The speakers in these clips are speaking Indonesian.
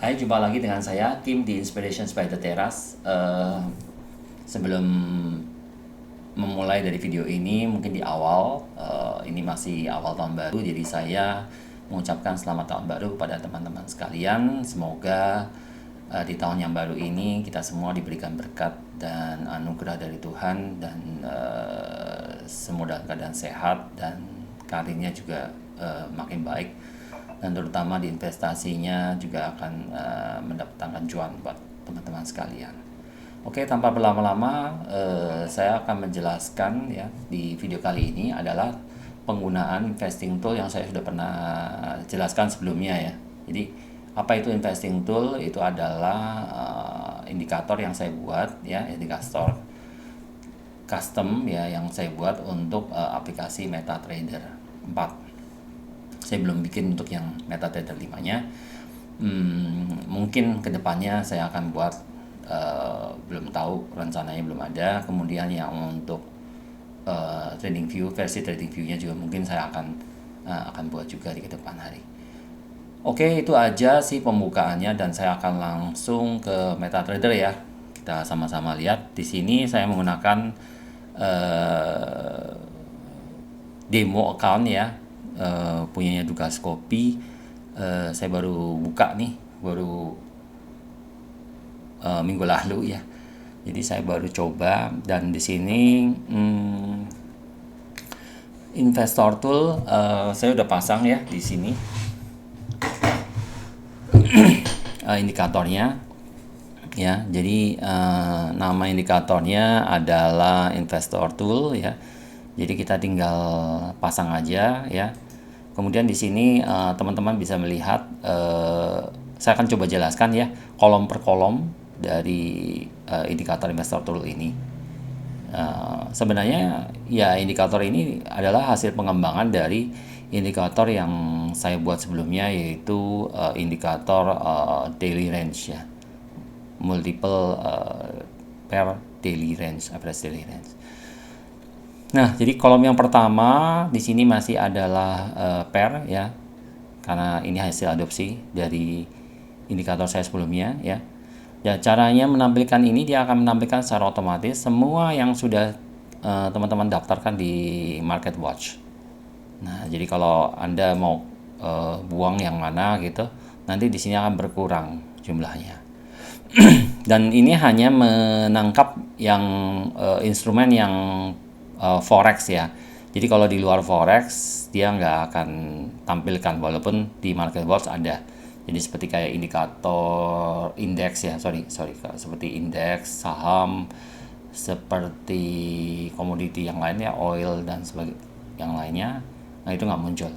Hai, jumpa lagi dengan saya Kim di Inspirations by the Terrace. Sebelum memulai dari video ini, mungkin di awal, ini masih awal tahun baru, jadi saya mengucapkan selamat tahun baru kepada teman-teman sekalian. Semoga di tahun yang baru ini kita semua diberikan berkat dan anugerah dari Tuhan, dan semua dalam keadaan sehat dan karirnya juga makin baik, dan terutama di investasinya juga akan mendapatkan cuan buat teman-teman sekalian. Oke, tanpa berlama-lama, saya akan menjelaskan ya di video kali ini adalah penggunaan investing tool yang saya sudah pernah jelaskan sebelumnya ya. Jadi apa itu investing tool? Itu adalah indikator yang saya buat ya, indikator custom ya yang saya buat untuk aplikasi MetaTrader 4. Saya belum bikin untuk yang MetaTrader 5-nya. Mungkin kedepannya saya akan buat, belum tahu, rencananya belum ada. Kemudian yang untuk trading view, versi trading view-nya juga mungkin saya akan buat juga di kedepan hari. Oke, itu aja sih pembukaannya, dan saya akan langsung ke MetaTrader ya. Kita sama-sama lihat. Di sini saya menggunakan demo account ya, punyanya Dukas Kopi. Saya baru buka nih, baru minggu lalu ya. Jadi saya baru coba, dan di sini investor tool saya udah pasang ya di sini indikatornya ya. Jadi nama indikatornya adalah investor tool ya. Jadi kita tinggal pasang aja ya. Kemudian di sini teman-teman bisa melihat, saya akan coba jelaskan ya kolom per kolom dari indikator investor tool ini. Sebenarnya ya indikator ini adalah hasil pengembangan dari indikator yang saya buat sebelumnya, yaitu indikator daily range ya, multiple pair daily range, average daily range. Nah, jadi kolom yang pertama di sini masih adalah pair ya, karena ini hasil adopsi dari indikator saya sebelumnya ya. Ya, caranya menampilkan ini, dia akan menampilkan secara otomatis semua yang sudah teman-teman daftarkan di Market Watch. Nah, jadi kalau Anda mau buang yang mana gitu, nanti di sini akan berkurang jumlahnya. Dan ini hanya menangkap yang instrumen yang forex ya. Jadi kalau di luar forex dia nggak akan tampilkan, walaupun di Market Watch ada. Jadi seperti kayak indikator indeks ya, seperti indeks saham, seperti komoditi yang lainnya, oil dan sebagainya yang lainnya. Nah, itu nggak muncul.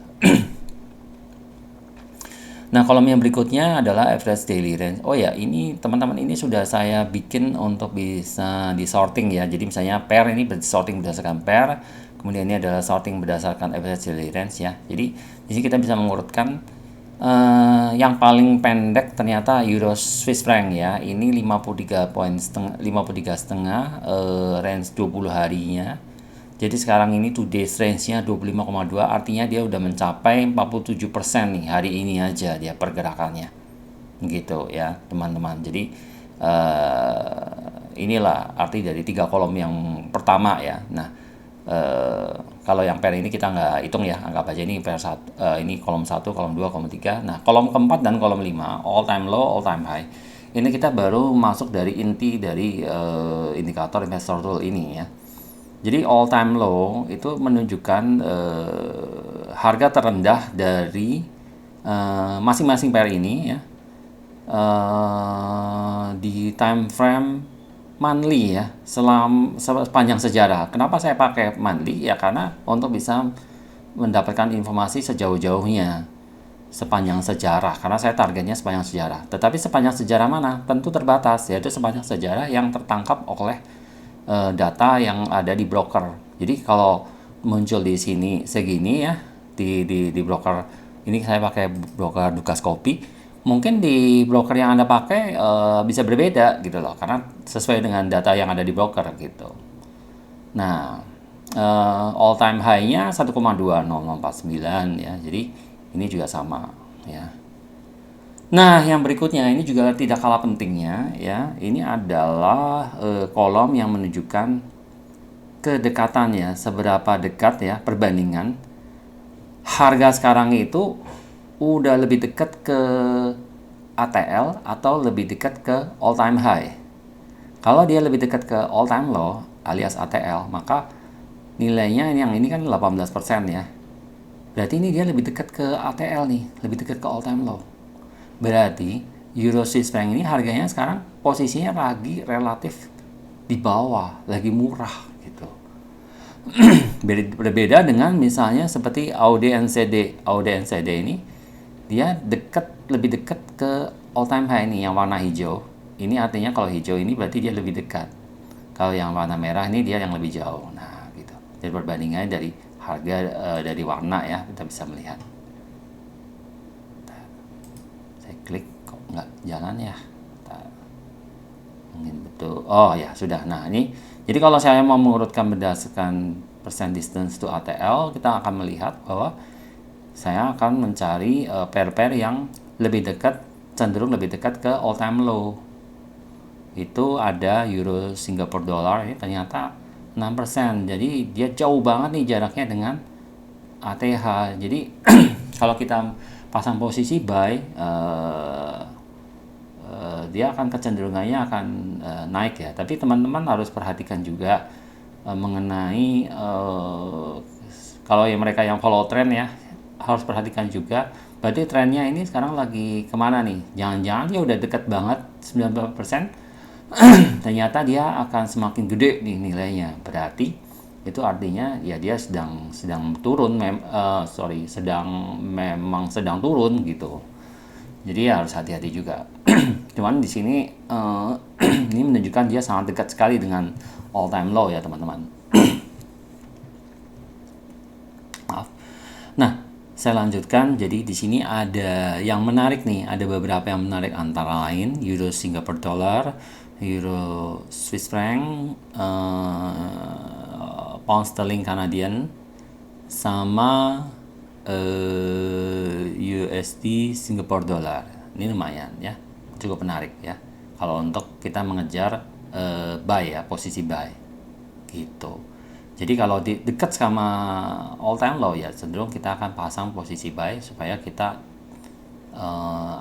Nah, kolom yang berikutnya adalah average daily range. Oh ya, ini teman-teman, ini sudah saya bikin untuk bisa di sorting ya. Jadi misalnya pair ini sorting berdasarkan pair, kemudian ini adalah sorting berdasarkan average daily range ya. Jadi di sini kita bisa mengurutkan yang paling pendek ternyata Euro Swiss franc ya. Ini 53,5 range 20 harinya. Jadi sekarang ini 2 days range-nya 25,2, artinya dia udah mencapai 47% nih hari ini aja dia pergerakannya. Gitu ya, teman-teman. Jadi inilah arti dari 3 kolom yang pertama ya. Nah, kalau yang pair ini kita nggak hitung ya, anggap aja ini pair ini kolom 1, kolom 2, kolom 3. Nah, kolom keempat dan kolom 5, all time low, all time high. Ini kita baru masuk dari inti dari indikator investor tool ini ya. Jadi all time low itu menunjukkan harga terendah dari masing-masing pair ini ya, di time frame monthly ya, sepanjang sejarah. Kenapa saya pakai monthly? Ya karena untuk bisa mendapatkan informasi sejauh-jauhnya sepanjang sejarah, karena saya targetnya sepanjang sejarah. Tetapi sepanjang sejarah mana? Tentu terbatas, yaitu sepanjang sejarah yang tertangkap oleh data yang ada di broker. Jadi kalau muncul di sini segini ya, di broker ini saya pakai broker Dukas Kopi, mungkin di broker yang Anda pakai bisa berbeda gitu loh, karena sesuai dengan data yang ada di broker gitu. Nah, all time high-nya 1,20049 ya. Jadi ini juga sama ya. Nah, yang berikutnya ini juga tidak kalah pentingnya ya. Ini adalah kolom yang menunjukkan kedekatannya, seberapa dekat ya perbandingan harga sekarang itu udah lebih dekat ke ATL atau lebih dekat ke all time high. Kalau dia lebih dekat ke all time low alias ATL, maka nilainya yang ini kan 18% ya. Berarti ini dia lebih dekat ke ATL nih, lebih dekat ke all time low. Berarti Euro Swiss franc ini harganya sekarang posisinya lagi relatif di bawah, lagi murah gitu. Berbeda dengan misalnya seperti AUD NCD. AUD NCD ini dia dekat, lebih dekat ke all time high ini yang warna hijau. Ini artinya kalau hijau ini berarti dia lebih dekat. Kalau yang warna merah ini dia yang lebih jauh. Nah, gitu. Jadi perbandingannya dari harga dari warna ya kita bisa melihat. Saya klik kok nggak jalan ya. Mungkin betul. Oh ya sudah. Nah ini jadi kalau saya mau mengurutkan berdasarkan percent distance to ATL, kita akan melihat bahwa saya akan mencari pair-pair yang lebih dekat, cenderung lebih dekat ke all time low. Itu ada euro Singapore dollar ini ternyata 6%. Jadi dia jauh banget nih jaraknya dengan ATH. Jadi kalau kita pasang posisi buy, dia akan kecenderungannya akan naik ya. Tapi teman-teman harus perhatikan juga mengenai kalau yang mereka yang follow trend ya, harus perhatikan juga. Berarti trennya ini sekarang lagi kemana nih? Jangan-jangan dia udah dekat banget 90%, ternyata dia akan semakin gede nih nilainya. Berarti itu artinya ya dia sedang turun, memang sedang turun gitu. Jadi ya harus hati-hati juga. Cuman di sini ini menunjukkan dia sangat dekat sekali dengan all time low ya teman-teman. Maaf. Nah, saya lanjutkan. Jadi di sini ada yang menarik nih, ada beberapa yang menarik antara lain euro Singapore dollar, euro Swiss franc, pound sterling Canadian, sama USD Singapore dollar. Ini lumayan ya, cukup menarik ya. Kalau untuk kita mengejar buy ya, posisi buy gitu. Jadi kalau dekat sama all time low ya cenderung kita akan pasang posisi buy supaya kita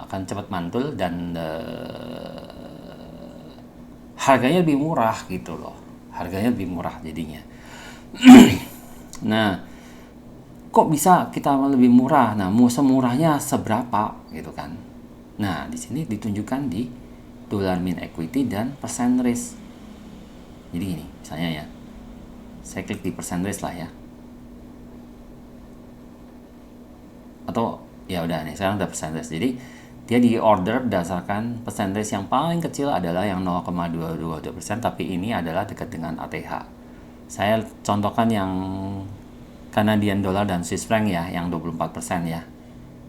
akan cepat mantul dan harganya lebih murah gitu loh. Harganya lebih murah jadinya. Nah, kok bisa kita lebih murah? Nah, mau semurahnya seberapa gitu kan? Nah, di sini ditunjukkan di dollar min equity dan percent risk. Jadi gini, misalnya ya, saya klik di percent risk lah ya. Atau ya udah nih, sekarang udah percent risk. Jadi dia di order berdasarkan percent risk yang paling kecil adalah yang 0,222%, tapi ini adalah dekat dengan ATH. Saya contohkan yang Canadian dollar dan Swiss franc ya, yang 24% ya.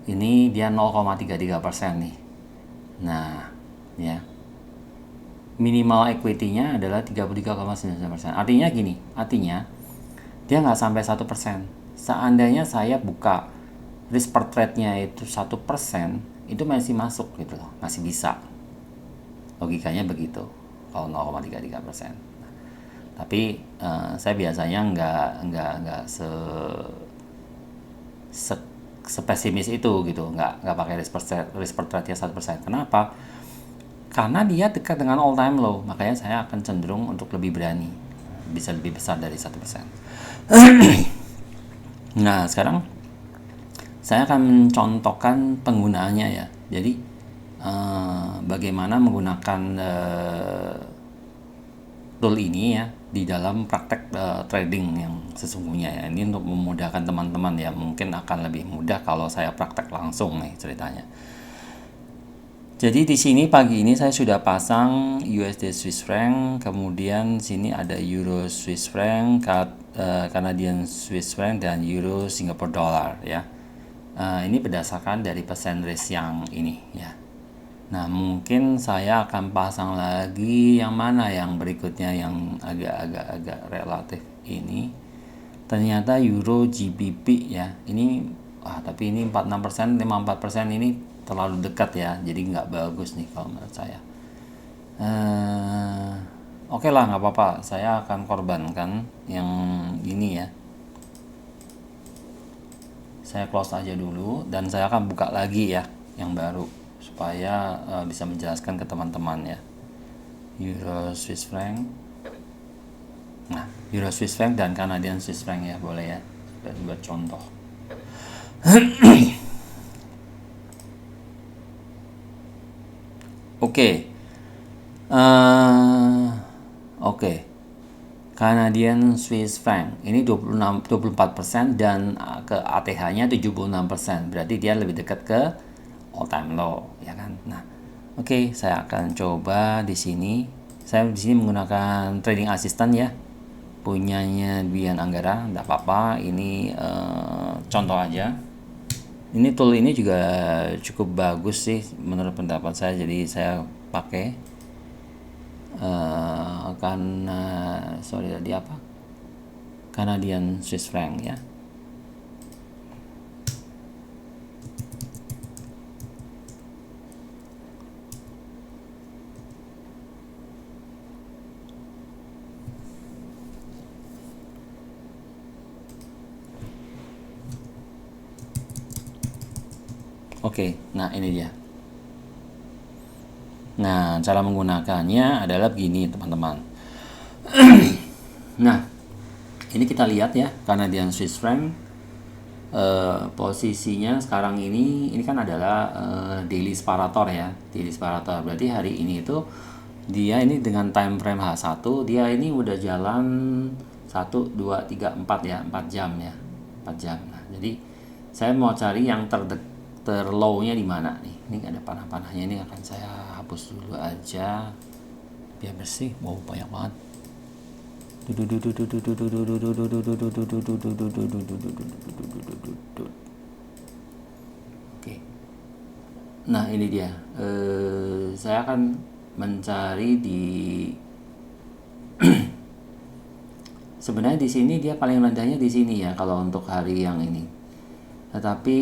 Ini dia 0,33% nih. Nah, ya. Minimal equity-nya adalah 33,99%. Artinya gini, artinya dia nggak sampai 1%. Seandainya saya buka risk per trade-nya itu 1%, itu masih masuk gitu loh, masih bisa. Logikanya begitu. Kalau 0,33%. Tapi saya biasanya nggak sepesimis itu gitu, nggak pakai risk per trade ya 1%. Kenapa? Karena dia dekat dengan all time low, makanya saya akan cenderung untuk lebih berani, bisa lebih besar dari 1%. Nah sekarang saya akan mencontohkan penggunaannya ya. Jadi bagaimana menggunakan tool ini ya di dalam praktek trading yang sesungguhnya ya. Ini untuk memudahkan teman-teman ya, mungkin akan lebih mudah kalau saya praktek langsung nih ceritanya. Jadi di sini pagi ini saya sudah pasang USD Swiss franc, kemudian sini ada Euro Swiss franc, Canadian Swiss franc, dan Euro Singapore dollar ya. Ini berdasarkan dari percent risk yang ini ya. Nah mungkin saya akan pasang lagi yang mana yang berikutnya yang agak relatif ini. Ternyata Euro GBP ya. Ini tapi ini 46%, 54% ini terlalu dekat ya, jadi nggak bagus nih kalau menurut saya. Oke lah, nggak apa-apa, saya akan korbankan yang ini ya. Saya close aja dulu dan saya akan buka lagi ya yang baru supaya bisa menjelaskan ke teman-teman ya. Euro Swiss franc. Nah, Euro Swiss franc dan Canadian Swiss franc ya, boleh ya, buat contoh. Oke. Oke. Canadian Swiss franc ini 24% dan ke ATH-nya 76%. Berarti dia lebih dekat ke all time low ya kan. Nah, oke, saya akan coba di sini. Saya di sini menggunakan trading assistant ya. Punyanya Bian Anggara, enggak apa-apa. Ini contoh aja. Ini tool ini juga cukup bagus sih menurut pendapat saya. Jadi saya pakai karena sorry tadi apa Canadian Swiss franc ya. Oke, nah ini dia. Nah, cara menggunakannya adalah begini teman-teman. Nah, ini kita lihat ya, Canadian Swiss franc posisinya sekarang ini kan adalah daily separator ya, daily separator. Berarti hari ini itu dia ini dengan time frame H1 dia ini udah jalan 1 2 3 4 ya, 4 jam ya. 4 jam. Nah, jadi saya mau cari yang terlow-nya di mana nih. Ini ada panah-panahnya, ini akan saya hapus dulu aja biar bersih. Wow, banyak banget. Oke. Nah, ini dia. Saya akan mencari di sebenarnya di sini dia paling rendahnya di sini ya kalau untuk hari yang ini. Tetapi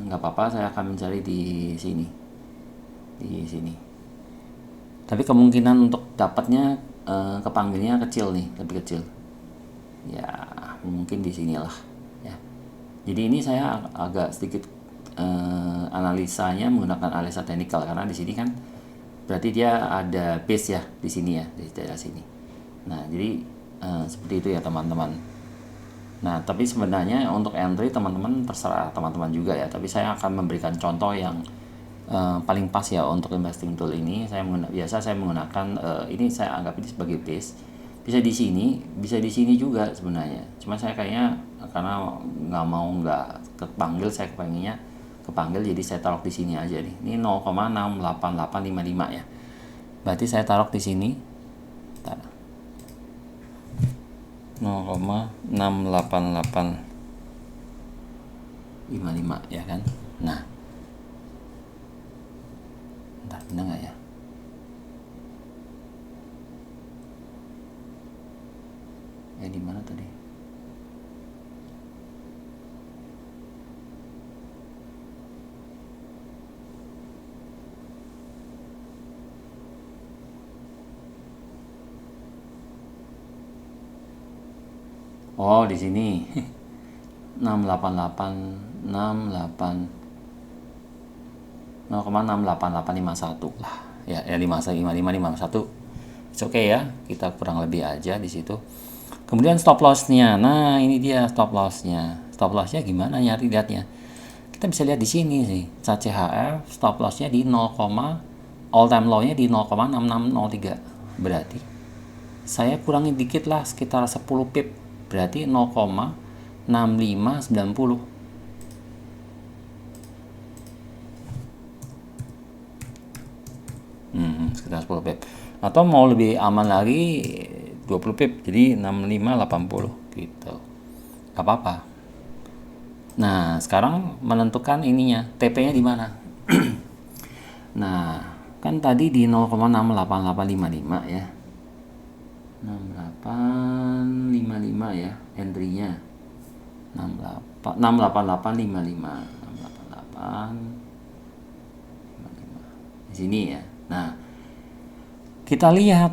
nggak apa-apa, saya akan mencari di sini. Di sini. Tapi kemungkinan untuk dapatnya kepanggilnya kecil nih, lebih kecil. Ya, mungkin di sinilah ya. Jadi ini saya agak sedikit analisanya menggunakan analisa teknikal karena di sini kan berarti dia ada base ya di sini ya, di daerah sini. Nah, jadi seperti itu ya teman-teman. Nah, tapi sebenarnya untuk entry teman-teman terserah teman-teman juga ya. Tapi saya akan memberikan contoh yang paling pas ya untuk investing tool ini. Biasa saya menggunakan ini, saya anggap ini sebagai base. Bisa di sini, bisa di sini juga sebenarnya. Cuma saya kayaknya karena nggak kepanggil, saya kepanggil jadi saya taruh di sini aja nih. Ini 0,68855 ya. Berarti saya taruh di sini. 0,68855 ya kan. Nah, bentar, benar nggak ya? Di mana tadi? Oh, di sini. 0,68851 lah. Ya 51. It's okay ya. Kita kurang lebih aja di situ. Kemudian stop loss-nya. Nah, ini dia stop loss-nya. Stop loss-nya gimana nyari lihatnya? Kita bisa lihat di sini sih. CHF stop loss-nya di 0, all time low-nya di 0,6603. Berarti saya kurangi dikit lah, sekitar 10 pip. Berarti 0,6590. Sekitar 10 pip. Atau mau lebih aman lagi 20 pip, jadi 6580 gitu. Gak apa-apa. Nah, sekarang menentukan ininya, TP-nya di mana. Nah, kan tadi di 0,68855 ya. 6855 ya entry-nya. 68855. di sini ya. Nah, kita lihat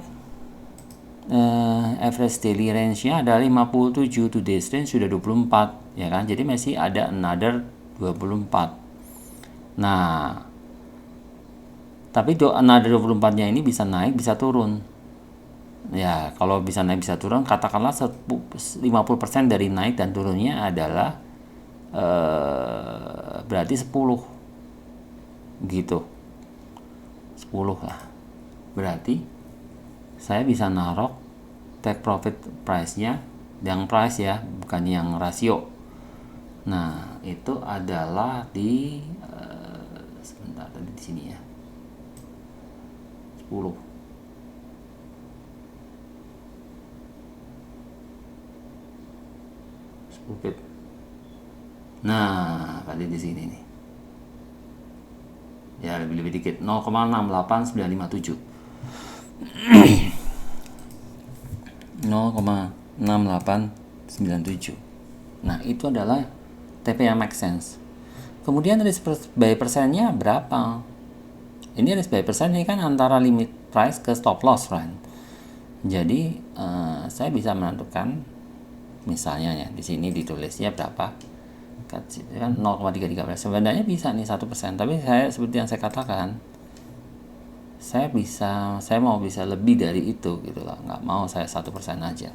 average daily range-nya ada 57, today's range sudah 24 ya kan. Jadi masih ada another 24. Nah, tapi another 24-nya ini bisa naik bisa turun. Ya, kalau bisa naik bisa turun, katakanlah 50% dari naik dan turunnya adalah berarti 10 gitu. 10 lah. Berarti saya bisa naruh take profit price-nya yang price ya, bukan yang rasio. Nah, itu adalah di sebentar tadi di sini ya. 10 pip. Nah, tadi di sini nih. Ya, lebih dikit 0,68957. 0,6897. Nah, itu adalah TP yang make sense. Kemudian risk by persennya berapa? Ini risk by persen ini kan antara limit price ke stop loss, right? Jadi saya bisa menentukan misalnya ya di sini ditulisnya berapa kan 0,33. Sebenarnya bisa nih 1%, tapi saya seperti yang saya katakan, saya mau bisa lebih dari itu gitu lah, nggak mau saya 1% aja.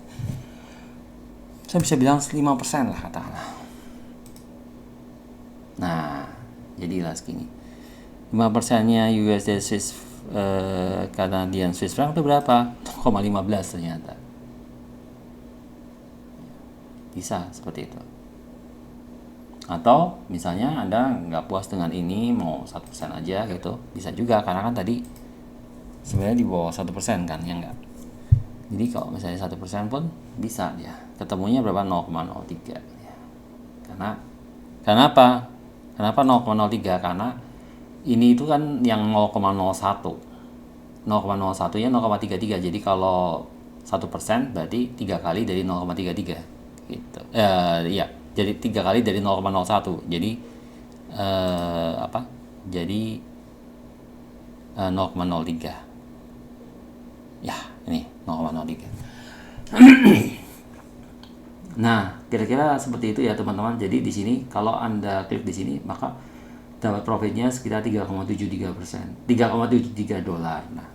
Saya bisa bilang 5% lah katakanlah. Nah, jadilah segini. 5%-nya USD Swiss Canadian Swiss franc itu berapa? 0,15 ternyata. Bisa seperti itu. Atau misalnya Anda nggak puas dengan ini, mau 1% aja gitu, bisa juga, karena kan tadi sebenarnya di bawah 1% kan, ya enggak. Jadi kalau misalnya 1% pun bisa ya. Ketemunya berapa? 0,03 ya. Karena apa? Kenapa 0,03? Karena ini itu kan yang 0,01. 0,01 nya 0,33. Jadi kalau 1% berarti 3 kali dari 0,33 gitu. Iya, jadi 3 kali dari 0,01. Jadi Jadi 0,03. Ya, ini 0,03. Nah, kira-kira seperti itu ya teman-teman. Jadi di sini kalau Anda klik di sini maka dapat profitnya sekitar 3,73%, 3,73 dolar. Nah,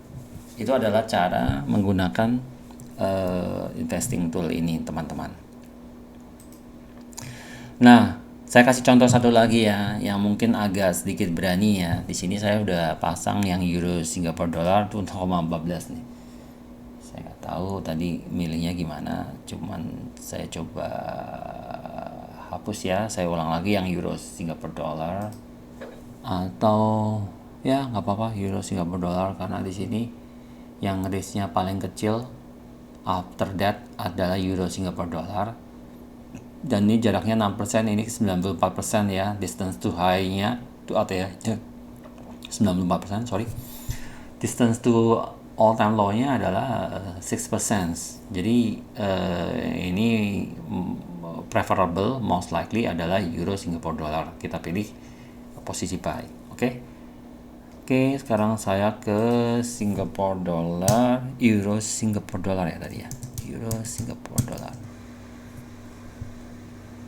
itu adalah cara menggunakan investing tool ini, teman-teman. Nah, saya kasih contoh satu lagi ya, yang mungkin agak sedikit berani ya. Di sini saya udah pasang yang euro Singapore dollar tuh 0,14 nih. Saya nggak tahu tadi milihnya gimana, cuman saya coba hapus ya. Saya ulang lagi yang euro Singapore dollar, atau ya nggak apa-apa euro Singapore dollar, karena di sini yang risknya paling kecil after that adalah euro Singapore dollar, dan ini jaraknya 6%, ini 94% ya, distance to high-nya to atau ya 94%, sorry, distance to all time low-nya adalah 6%. Jadi ini preferable, most likely adalah euro Singapore dollar. Kita pilih posisi buy. Oke, sekarang saya ke Singapore dollar, euro Singapore dollar ya tadi ya, euro Singapore dollar.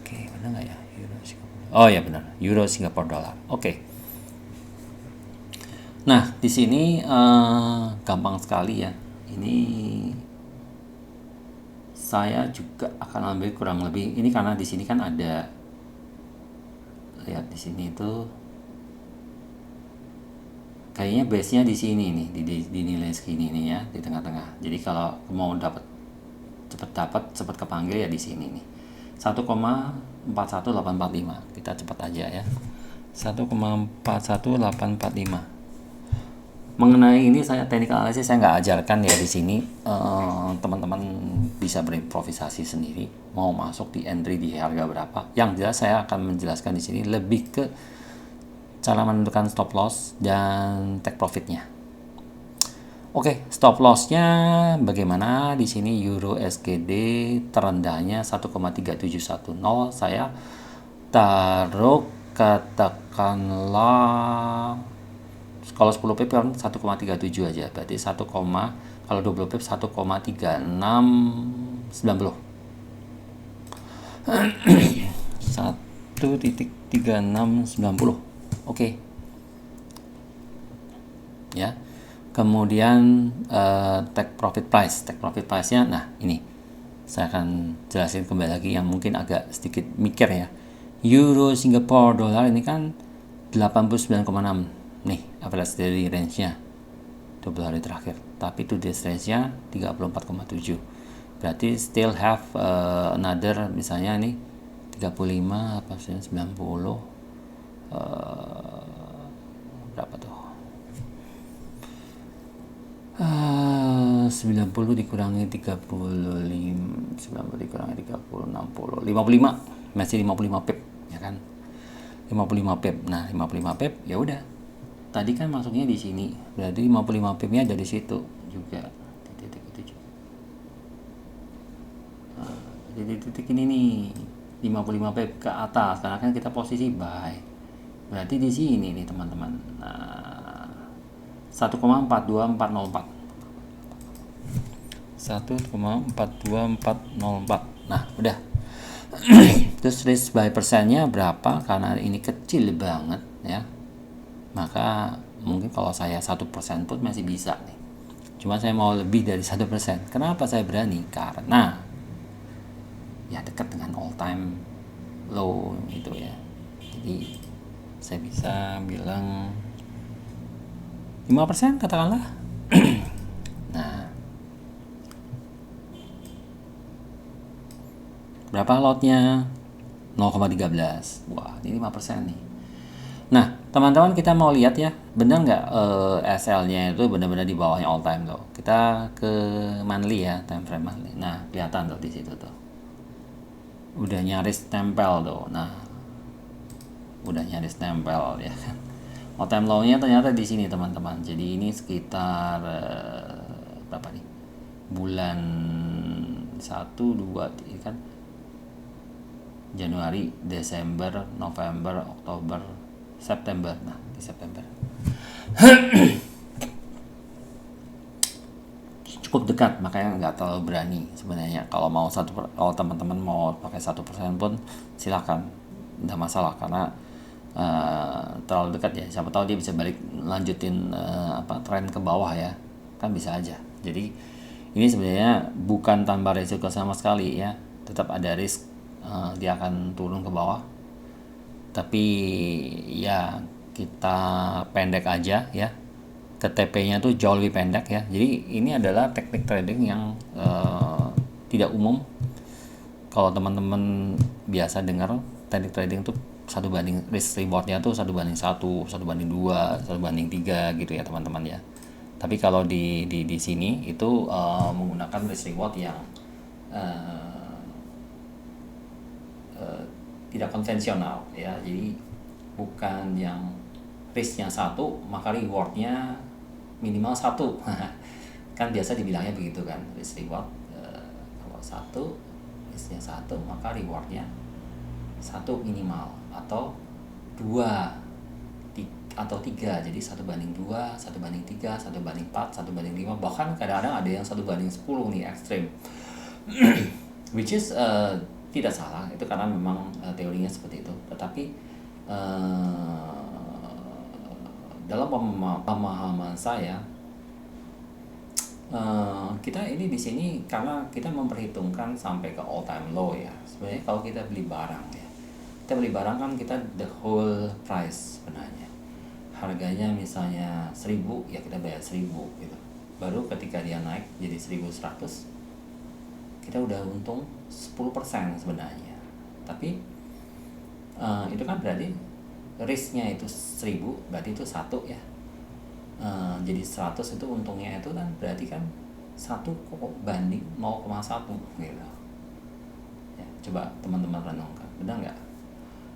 Oke, benar nggak ya euro Singapore? Oh ya benar, euro Singapore dollar. Oke. Nah, di sini gampang sekali ya. Ini saya juga akan ambil kurang lebih ini, karena di sini kan ada, lihat di sini itu kayaknya base-nya di sini nih, di nilai segini nih ya, di tengah-tengah. Jadi kalau mau cepat kepanggil ya di sini nih. 1,41845. Kita cepat aja ya. 1,41845. Mengenai ini saya technical analysis saya nggak ajarkan ya di sini. Teman-teman bisa berimprovisasi sendiri. Mau masuk di entry di harga berapa? Yang jelas saya akan menjelaskan di sini lebih ke cara menentukan stop loss dan take profitnya. Oke, stop lossnya bagaimana? Di sini euro SGD terendahnya 1,3710. Saya taruh katakan katakanlah kalau 10 pip kan 1,37 aja, berarti kalau 20 pip 1,3690. 1,3690. Oke. Ya. Kemudian take profit price-nya, nah ini saya akan jelasin kembali lagi yang mungkin agak sedikit mikir ya. Euro Singapore dolar ini kan 89,6 nih average daily range-nya 20 hari terakhir, tapi today's range-nya 34,7, berarti still have another, misalnya nih 35 apa sih 90, berapa tuh, 90 dikurangi 35, 90 dikurangi 30, 60, 55, masih 55 pip ya kan, 55 pip. Nah 55 pip ya udah, tadi kan masuknya di sini, berarti 55 pipnya ada di situ juga, titik itu juga. Titik ini nih 55 pip ke atas, karena kan kita posisi buy, berarti di sini nih teman-teman. Nah 1,42404, 1,42404. Nah udah. Terus risk buy persennya berapa, karena ini kecil banget ya, maka mungkin kalau saya 1% pun masih bisa nih, cuma saya mau lebih dari 1%. Kenapa saya berani? Karena ya dekat dengan all time low gitu ya, jadi saya bisa bilang 5% katakanlah. Nah berapa lotnya? 0,13. Wah ini 5% nih. Nah teman-teman, kita mau lihat ya, benar nggak SL-nya itu benar-benar di bawahnya all time low. Kita ke monthly ya, time frame monthly. Nah kelihatan tuh di situ tuh, udah nyaris tempel tuh. Nah udah nyaris tempel ya kan. All time low-nya ternyata di sini teman-teman. Jadi ini sekitar berapa nih? Bulan 1, 2 kan, Januari, Desember, November, Oktober, September. Nah di September cukup dekat, makanya nggak terlalu berani sebenarnya. Kalau teman-teman mau pakai 1% pun silakan, nggak masalah, karena terlalu dekat ya, siapa tahu dia bisa balik lanjutin tren ke bawah ya kan, bisa aja. Jadi ini sebenarnya bukan tanpa risiko sama sekali ya, tetap ada risk dia akan turun ke bawah, tapi ya kita pendek aja ya, ke TP-nya tuh jauh lebih pendek ya. Jadi ini adalah teknik trading yang tidak umum. Kalau teman-teman biasa dengar teknik trading tuh satu banding risk rewardnya tuh 1:1, 1:2, 1:3 gitu ya teman-teman ya. Tapi kalau di sini itu menggunakan risk reward yang tidak konvensional ya. Jadi bukan yang risknya 1 maka rewardnya minimal 1. Kan biasa dibilangnya begitu kan, risk reward kalau 1 risknya 1 maka rewardnya 1 minimal, atau 2 atau 3, jadi 1:2, 1:3, 1:4, 1:5, bahkan kadang-kadang ada yang 1:10 nih, ekstrim. Which is tidak salah, itu karena memang teorinya seperti itu. Tetapi dalam pemahaman saya, kita ini di sini karena kita memperhitungkan sampai ke all time low ya. Sebenarnya kalau kita beli barang ya, kita beli barang kan kita the whole price sebenarnya. Harganya misalnya 1.000 ya kita bayar 1.000 gitu. Baru ketika dia naik jadi 1.100, kita udah untung 10% sebenarnya. Tapi itu kan berarti risknya itu 1.000, berarti itu 1 ya. Jadi 100 itu untungnya itu kan berarti kan 1 banding 0,1 gitu. Ya, coba teman-teman renungkan, benar nggak?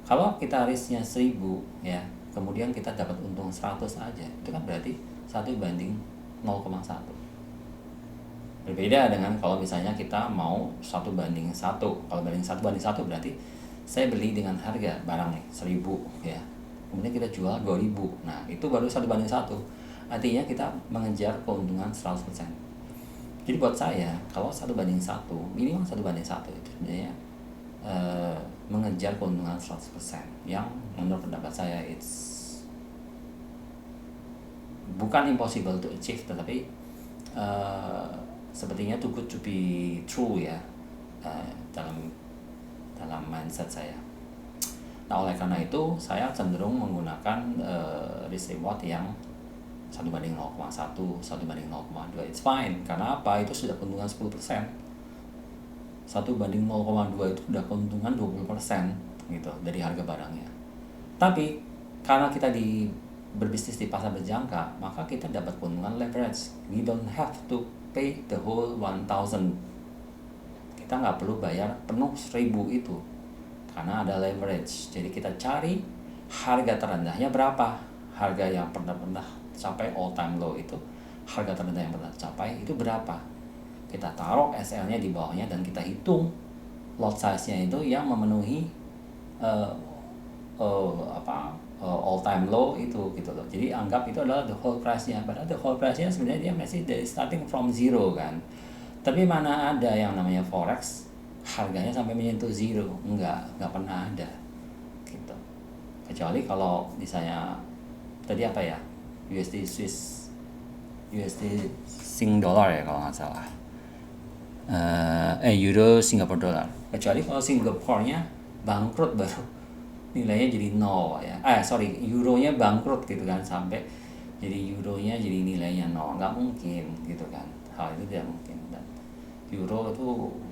Kalau kita risknya 1.000 ya, kemudian kita dapat untung 100 aja, itu kan berarti 1:0,1. Berbeda dengan kalau misalnya kita mau 1:1. Kalau banding 1:1 berarti saya beli dengan harga barang nih 1.000 ya. kemudian kita jual 2.000. Nah itu baru 1:1, artinya kita mengejar keuntungan 100%. Jadi buat saya kalau 1:1, minimal 1:1 itu sebenarnya mengejar keuntungan 100%, yang menurut pendapat saya it's bukan impossible to achieve, tetapi sepertinya too good to be true ya, dalam mindset saya. Nah oleh karena itu saya cenderung menggunakan risk reward yang 1:0,1, 1:0,2. It's fine, karena apa? Itu sudah keuntungan 10%. 1:0,2 itu udah keuntungan 20% gitu dari harga barangnya. Tapi karena kita berbisnis di pasar berjangka, maka kita dapat keuntungan leverage. We don't have to pay the whole 1,000. Kita nggak perlu bayar penuh 1.000 itu, karena ada leverage. Jadi kita cari harga terendahnya berapa, harga yang pernah capai all time low itu, harga terendah yang pernah capai itu berapa, kita taruh SL-nya di bawahnya dan kita hitung lot size-nya itu yang memenuhi all time low itu gitu loh. Jadi anggap itu adalah the whole price-nya, padahal the whole price-nya sebenarnya dia masih dari starting from zero kan. Tapi mana ada yang namanya forex harganya sampai menyentuh zero, nggak pernah ada gitu. Kecuali kalau misalnya tadi apa ya, USD Sing dollar ya kalau nggak salah, euro Singapore dollar. Kecuali kalau Singapore-nya bangkrut baru nilainya jadi nol ya. Euronya bangkrut gitu kan, sampai jadi euronya jadi nilainya nol, nggak mungkin gitu kan, hal itu tidak mungkin. Dan euro itu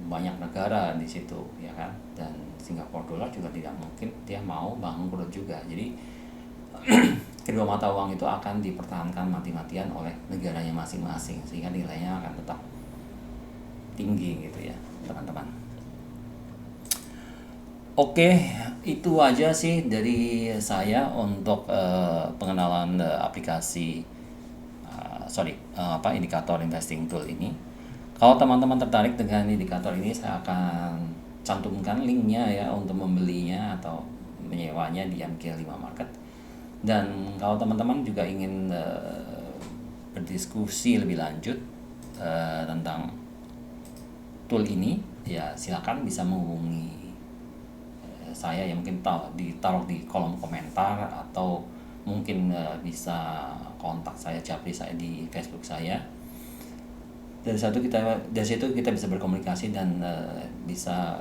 banyak negara di situ ya kan, dan Singapore dollar juga tidak mungkin dia mau bangkrut juga. Jadi kedua mata uang itu akan dipertahankan mati-matian oleh negaranya masing-masing, sehingga nilainya akan tetap tinggi gitu ya teman-teman. Oke, itu aja sih dari saya untuk pengenalan aplikasi indikator investing tool ini. Kalau teman-teman tertarik dengan indikator ini, saya akan cantumkan linknya ya untuk membelinya atau menyewanya di MK5 Market. Dan kalau teman-teman juga ingin berdiskusi lebih lanjut tentang tool ini, ya silakan bisa menghubungi saya yang mungkin ditaruh di kolom komentar, atau mungkin bisa kontak saya, japri saya di Facebook saya. Dari situ kita bisa berkomunikasi dan bisa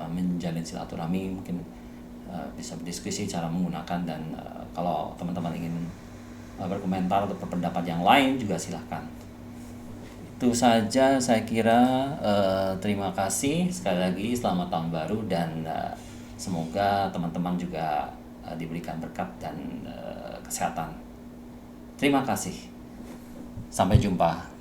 menjalin silaturahmi, mungkin bisa berdiskusi cara menggunakan. Dan kalau teman-teman ingin berkomentar atau berpendapat yang lain juga silahkan. Itu saja saya kira. Terima kasih sekali lagi, selamat tahun baru, dan semoga teman-teman juga diberikan berkat dan kesehatan. Terima kasih, sampai jumpa.